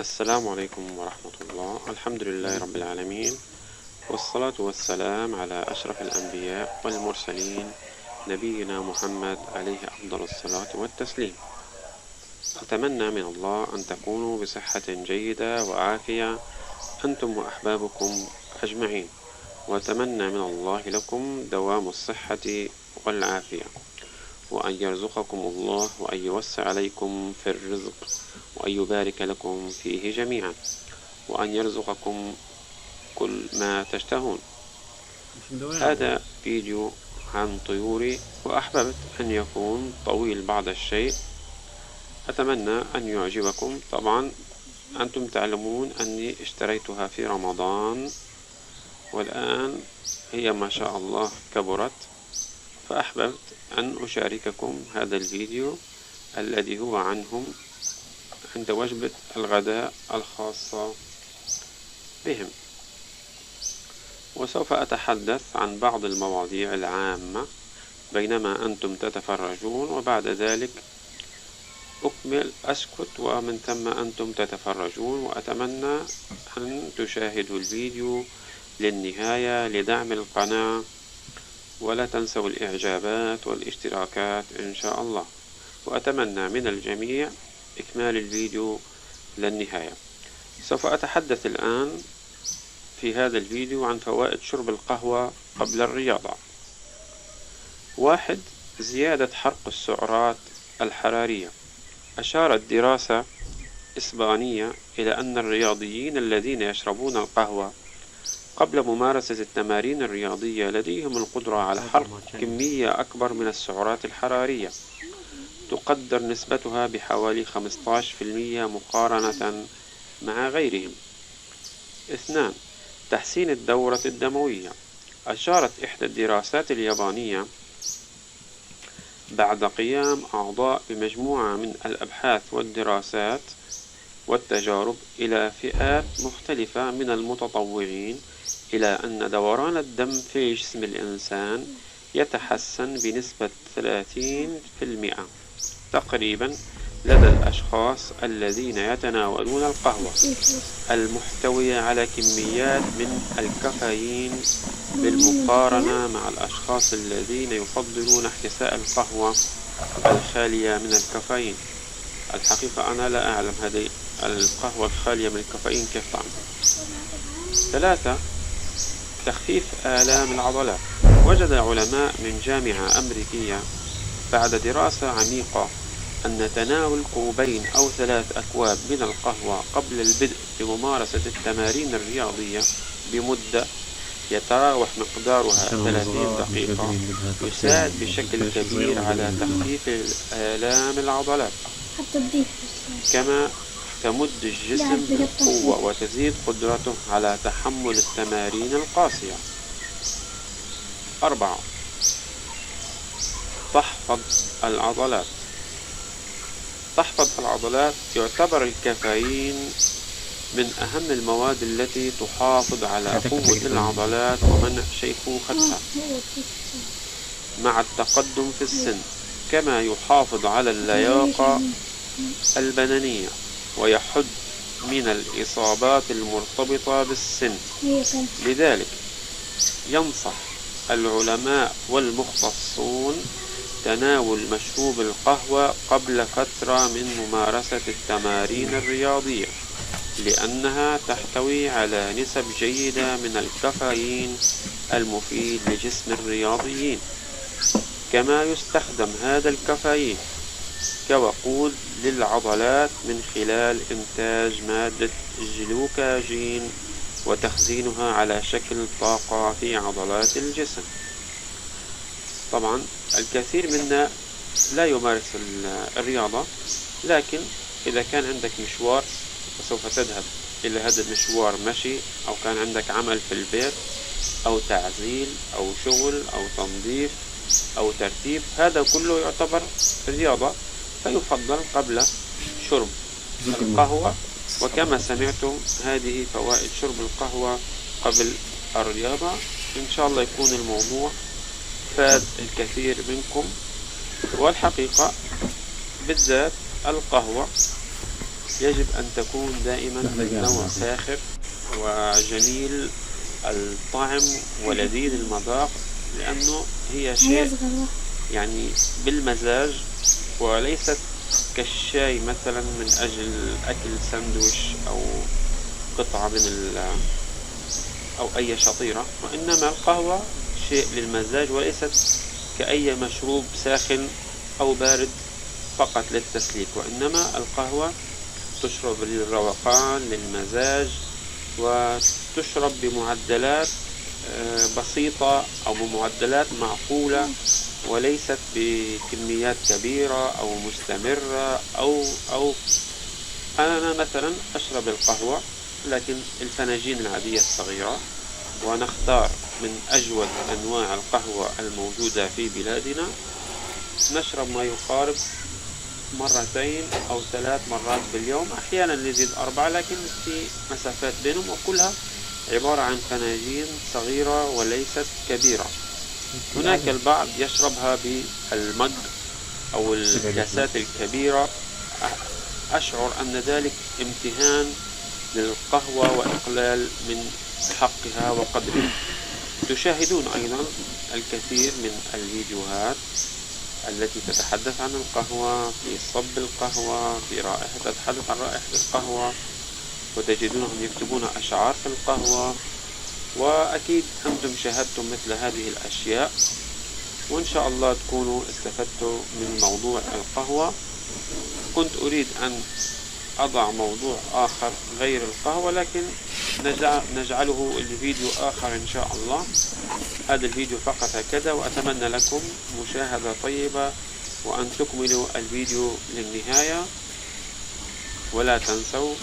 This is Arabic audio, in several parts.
السلام عليكم ورحمة الله. الحمد لله رب العالمين، والصلاة والسلام على أشرف الأنبياء والمرسلين، نبينا محمد عليه أفضل الصلاة والتسليم. أتمنى من الله أن تكونوا بصحة جيدة وعافية أنتم وأحبابكم أجمعين، وأتمنى من الله لكم دوام الصحة والعافية، وأن يرزقكم الله، وأن يوسع عليكم في الرزق، وأن يبارك لكم فيه جميعا، وأن يرزقكم كل ما تشتهون. هذا فيديو عن طيوري، وأحببت أن يكون طويل بعض الشيء. أتمنى أن يعجبكم. طبعا أنتم تعلمون أني اشتريتها في رمضان، والآن هي ما شاء الله كبرت، فأحببت أن أشارككم هذا الفيديو الذي هو عنهم عند وجبة الغداء الخاصة بهم. وسوف أتحدث عن بعض المواضيع العامة بينما أنتم تتفرجون، وبعد ذلك أكمل أسكت، ومن ثم أنتم تتفرجون. وأتمنى أن تشاهدوا الفيديو للنهاية لدعم القناة، ولا تنسوا الإعجابات والاشتراكات إن شاء الله. وأتمنى من الجميع إكمال الفيديو للنهاية. سوف أتحدث الآن في هذا الفيديو عن فوائد شرب القهوة قبل الرياضة. 1. زيادة حرق السعرات الحرارية. أشارت دراسة إسبانية إلى أن الرياضيين الذين يشربون القهوة قبل ممارسة التمارين الرياضية لديهم القدرة على حرق كمية أكبر من السعرات الحرارية، تقدر نسبتها بحوالي 15% مقارنة مع غيرهم. 2. تحسين الدورة الدموية. أشارت إحدى الدراسات اليابانية بعد قيام أعضاء بمجموعة من الأبحاث والدراسات والتجارب إلى فئات مختلفة من المتطوعين إلى أن دوران الدم في جسم الإنسان يتحسن بنسبة 30% تقريبا لدى الأشخاص الذين يتناولون القهوة المحتوية على كميات من الكافيين، بالمقارنة مع الأشخاص الذين يفضلون احتساء القهوة الخالية من الكافيين. الحقيقة أنا لا أعلم هذه القهوة الخالية من الكافيين كيف طعمها. 3. تخفيف آلام العضلات. وجد علماء من جامعة أمريكية بعد دراسة عميقة أن تناول كوبين أو 3 أكواب من القهوة قبل البدء بممارسة التمارين الرياضية بمدة يتراوح مقدارها 30 دقيقة يساعد بشكل كبير على تخفيف آلام العضلات، كما تمد الجسم بالقوة وتزيد قدرته على تحمل التمارين القاسية. 4. تحفظ العضلات. تحفظ العضلات. يعتبر الكافيين من أهم المواد التي تحافظ على قوة العضلات ومنع شيخوختها مع التقدم في السن، كما يحافظ على اللياقة البدنية ويحد من الإصابات المرتبطة بالسن. لذلك ينصح العلماء والمختصون تناول مشروب القهوة قبل فترة من ممارسة التمارين الرياضية، لأنها تحتوي على نسب جيدة من الكافيين المفيد لجسم الرياضيين. كما يستخدم هذا الكافيين كوقود للعضلات من خلال إنتاج مادة الجلوكاجين وتخزينها على شكل طاقة في عضلات الجسم. طبعا الكثير منا لا يمارس الرياضة، لكن إذا كان عندك مشوار وسوف تذهب إلى هذا المشوار مشي، أو كان عندك عمل في البيت أو تعزيل أو شغل أو تنظيف أو ترتيب، هذا كله يعتبر رياضة، فيفضل قبل شرب القهوة. وكما سمعتم هذه فوائد شرب القهوة قبل الرياضة. إن شاء الله يكون الموضوع فاد الكثير منكم. والحقيقة بالذات القهوة يجب أن تكون دائما من نوع فاخر وجميل الطعم ولذيذ المذاق، لأنه هي شيء يعني بالمزاج، وليست كالشاي مثلا من أجل أكل ساندويش أو قطعة من أو أي شطيرة، وإنما القهوة شيء للمزاج وليست كأي مشروب ساخن أو بارد فقط للتسليك، وإنما القهوة تشرب للروقان للمزاج، وتشرب بمعدلات بسيطة أو بمعدلات معقولة، وليست بكميات كبيرة أو مستمرة أو أنا مثلا أشرب القهوة لكن الفناجين العادية الصغيرة، ونختار من أجود أنواع القهوة الموجودة في بلادنا، نشرب ما يقارب 2 أو 3 مرات باليوم، أحيانا يزيد 4، لكن في مسافات بينهم، وكلها عبارة عن فناجين صغيرة وليست كبيرة. هناك البعض يشربها بالمج أو الكاسات الكبيرة، أشعر أن ذلك امتهان للقهوة وإقلال من حقها وقدرها. تشاهدون أيضا الكثير من الفيديوهات التي تتحدث عن القهوة، في صب القهوة، في تتحدث عن رائحة القهوة، وتجدونهم يكتبون أشعار في القهوة، وأكيد أنتم شاهدتم مثل هذه الأشياء، وإن شاء الله تكونوا استفدتوا من موضوع القهوة. كنت أريد أن أضع موضوع آخر غير القهوة، لكن نجعله الفيديو آخر إن شاء الله. هذا الفيديو فقط هكذا، وأتمنى لكم مشاهدة طيبة وأن تكملوا الفيديو للنهاية، ولا تنسوا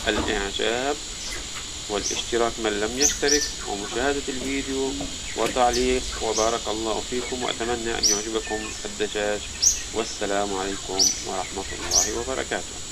الإعجاب والاشتراك من لم يشترك، ومشاهدة الفيديو وتعليق، وبارك الله فيكم، وأتمنى أن يعجبكم الدجاج، والسلام عليكم ورحمة الله وبركاته.